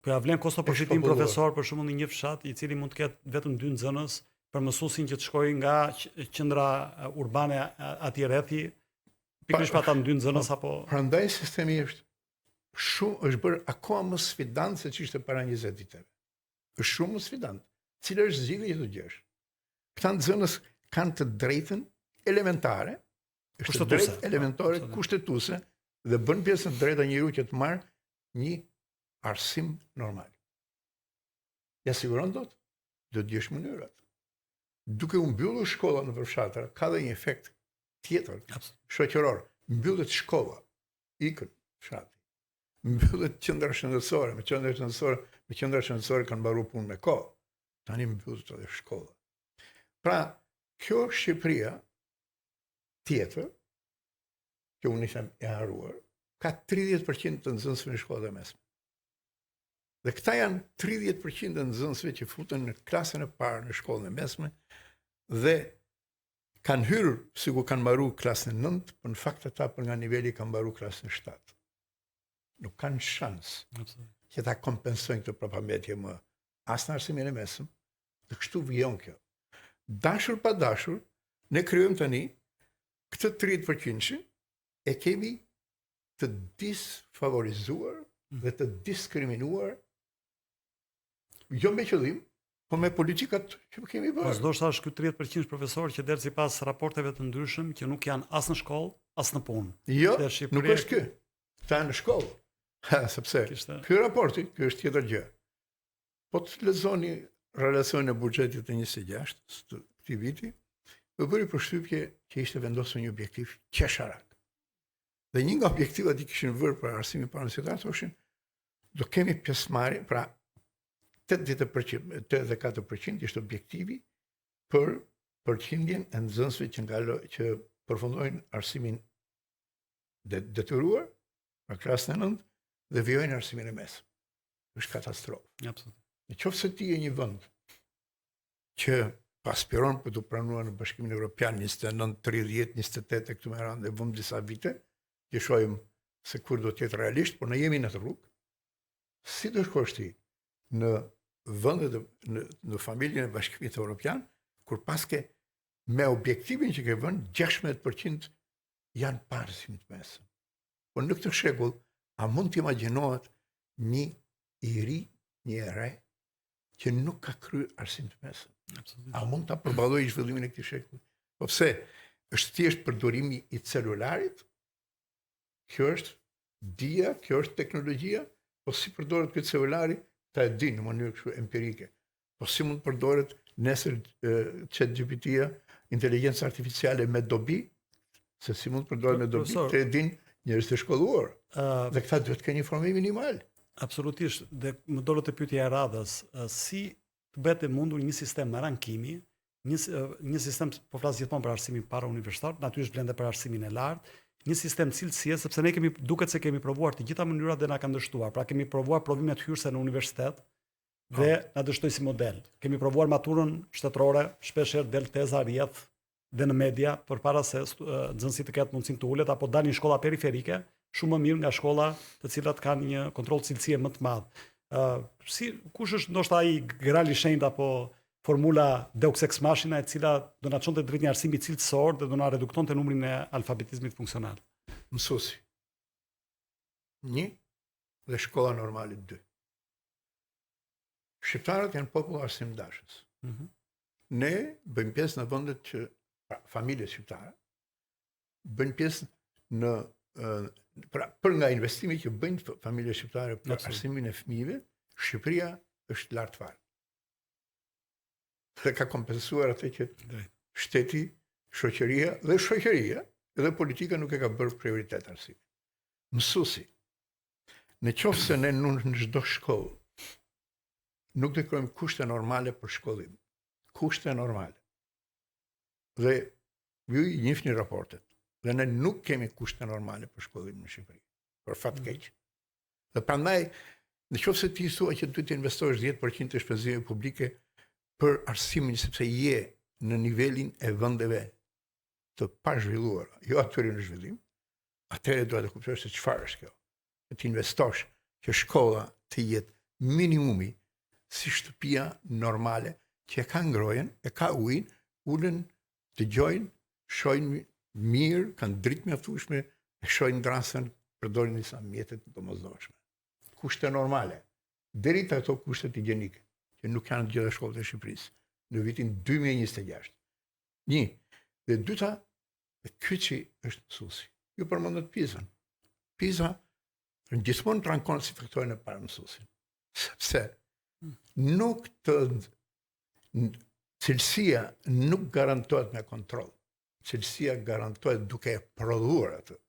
Po ja vlen kosto përfitim profesor për shembull në një fshat i cili mund të ketë vetëm 2 nxënës për mësuesin që të shkojë nga qendra urbane aty rrethi, pikërisht pa ata 2 nxënës apo. Prandaj sistemi është bërë akoma më sfidant se ç'ishte para 20 viteve. Është shumë më sfidant. Cila është zgjidhja që do gjesh? Këta nxënës kanë të drejtën elementare, është drejtë elementare kushtetuese dhe bën pjesën e drejta njeriu që të marrë një arsim normal. Ja siguron do të gjesh mënyrat. Duke u mbyllur shkolla në fshatra, ka dhe një efekt tjetër shoqëror. Mbyllet shkolla, ikën fshati. Mbyllet qendra shëndetësore, me qendra shëndetësore kanë mbaruar punë me kohë. Tani mbyllet edhe shkolla. Pra, kjo Shqipëria tjetër, që unë ishem e haruar, ka 30% të nxënësve në shkollat e mesme. Dhe këta janë 30% të nxënësve që futen në klasën e parë në shkollën e mesme dhe kanë hyrë sikur kanë mbaruar klasën e 9, por në fakt ata për nga niveli kanë mbaruar klasën e 7. Nuk kanë shans që ta kompensojnë këtë propametje më as në arsimin e mesëm, dhe kështu vijon kjo. Dashur pa dashur, ne krijojmë tani këtë 30% e kemi të disfavorizuar dhe të diskriminuar, jo me qëllim, po me politikat që kemi bërë. Ndoshta është ky 30% profesor që del sipas raporteve të ndryshëm që nuk janë as në shkollë, as në punë. Jo, nuk është ky. Këta janë në shkollë. Sepse ky raporti, ky është tjetër gjë. Po të lexoni relacionin e buxhetit të 26 të këtij viti, më bëri përshtypje që ishte vendosur një objektiv qesharak. Dhe një nga objektivat që kishin vërë për arsimin para universitar thoshin, do kemi pjesëmarrje, pra 84% ishte objektivi për përqindjen e nxënësve që përfundojnë arsimin detyruar, në klasën e 9, dhe vijojnë arsimin e mesëm. Është katastrofë. Në qoftë se ti je një vend që aspiron për të pranuar në Bashkimin Evropian 29, 30, 28 e këtu me radhë dhe vëmë disa vite, që shohim se kur do të jetë realisht, por ne jemi në atë rrugë. Si do shkosh ti në vendet në familjen e Bashkimit Evropian, kur paske me objektivin që ke vënë 16% janë pa arsim të mesëm. Por në këtë shekull, a mund të imagjinohet një i ri, një e re, që nuk ka kryer arsim të mesëm? A mund ta përballojë zhvillimin e këtij shekulli? Po pse? Është thjesht përdorimi i celularit? Kjo është dia, kjo është teknologjia, po si përdoret ky celulari, ta e di në mënyrë kështu empirike. Po si mund përdoret nesër ChatGPT-ja, inteligjenca artificiale me dobi, se si mund përdoret me dobi, të e din njerëz të shkolluar. Dhe këta duhet të kenë informim minimal. Absolutisht, dhe më dolët të pyetja e radhës, si të bëhet e mundur një sistem rankimi, një sistem, po flas gjithmonë për arsimin para universitar, natyrisht blende për arsimin e lartë, një sistem cilësie, sepse ne duket se kemi provuar të gjitha mënyrat dhe na kanë dështuar. Pra kemi provuar provimet hyrëse në universitet dhe na dështoi si model. Kemi provuar maturën shtetërore, shpeshherë del teza rrjedh dhe në media përpara se nxënësit të ketë mundësinë të ulet apo dalin shkolla periferike, shumë më mirë nga shkolla të cilat kanë një kontroll cilësie më të madh. Kush është ndoshta ai grali i shenjtë apo formula Deux ex machina e cila do na çonte drejt një arsimi cilësor dhe do na reduktonte numrin e alfabetizmit funksional? Mësuesi 1 dhe shkolla normale 2. Shqiptarët janë popull arsimdashës. Ne bëjmë pjesë në vendet që familjet shqiptare bëjnë pjesë në për nga investimi që bëjnë familjet shqiptare për arsimin e fëmijëve, Shqipëria është lart fare. Dhe ka kompensuar atë që shteti, shoqëria dhe politika nuk e ka bërë prioritet arsimit. Mësuesi, në qoftë se ne në çdo shkollë nuk do krijojmë kushte normale për shkollim. Kushte normale. Dhe ju i njihni raportet. Dhe ne nuk kemi kushte normale për shkollim në Shqipëri. Për fat keq. Dhe prandaj, në qoftë se ti thua që duhet të investosh 10% të shpenzimeve publike për arsimin sepse je në nivelin e vendeve të pazhvilluara, jo atyre në zhvillim, atëherë duhet të kuptosh se çfarë është kjo. Të investosh që shkolla të jetë minimumi si shtëpia normale që e ka ngrojen, e ka ujin, ulen, dëgjojnë, shojnë mirë, kanë dritë mjaftueshme, e shojnë drasën, përdorin disa mjetet domosdoshme. Kushte normale, deri te ato kushtet higjienike, që nuk kanë të gjitha shkollat e Shqipërisë në vitin 2026. Një, dhe dyta, kyçi është mësuesi. Ju përmendët Pisa. Pisa gjithmonë rankon si faktorin e parë mësuesin. Sepse nuk cilësia nuk garantohet me kontroll. Cilësia garantohet duke e prodhuar atë.